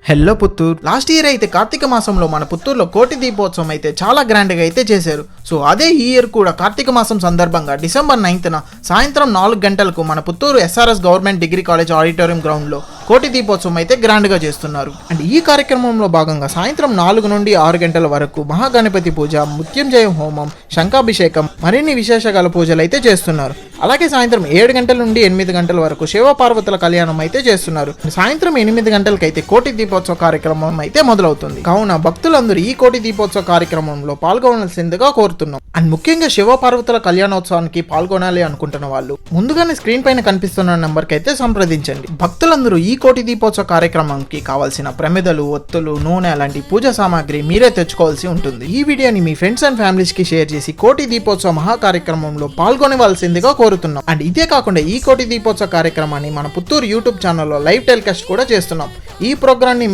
Hello Puttur. Last year అయితే కార్తీక మాసంలో మన పుత్తూరులో కోటి దీపోత్సవం అయితే చాలా గ్రాండ్గా అయితే చేశారు. సో అదే ఈ ఇయర్ కూడా కార్తీక మాసం సందర్భంగా డిసెంబర్ 9న సాయంత్రం 4 గంటలకు మన Puttur SRS government degree college auditorium గ్రౌండ్లో కోటి దీపోత్సవం అయితే గ్రాండ్గా చేస్తున్నారు. అండ్ ఈ కార్యక్రమంలో భాగంగా సాయంత్రం 4 నుండి 6 గంటల వరకు మహాగణపతి పూజ, మృత్యుంజయ హోమం, శంఖాభిషేకం, మరిన్ని విశేషాల పూజలు అయితే చేస్తున్నారు. అలాగే సాయంత్రం 7 గంటల నుండి 8 గంటల వరకు శివపార్వతుల కళ్యాణం అయితే చేస్తున్నారు. సాయంత్రం 8 గంటలకైతే కోటి దీపోత్సవ కార్యక్రమం అయితే మొదలవుతుంది. కావున భక్తులందరూ ఈ కోటి దీపోత్సవ కార్యక్రమంలో పాల్గొనాల్సిందిగా కోరుతున్నాం. అండ్ ముఖ్యంగా శివపార్వతుల కళ్యాణోత్సవానికి పాల్గొనాలి అనుకుంటున్న వాళ్ళు ముందుగానే స్క్రీన్ పైన కనిపిస్తున్న నెంబర్కి అయితే సంప్రదించండి. భక్తులందరూ ఈ కోటి దీపోత్సవ కార్యక్రమంకి కావాల్సిన ప్రమిదలు, ఒత్తులు, నూనె అలాంటి పూజా సామాగ్రి మీరే తెచ్చుకోవాల్సి ఉంటుంది. ఈ వీడియోని మీ ఫ్రెండ్స్ అండ్ ఫ్యామిలీస్ కి షేర్ చేసి కోటి దీపోత్సవ మహా కార్యక్రమంలో పాల్గొనవలసిందిగా కోరుతున్నాం. అండ్ ఇదే కాకుండా ఈ కోటి దీపోత్సవ కార్యక్రమాన్ని మన పుత్తూరు యూట్యూబ్ ఛానల్లో లైవ్ టెలికాస్ట్ కూడా చేస్తున్నాం. ఈ ప్రోగ్రామ్ ని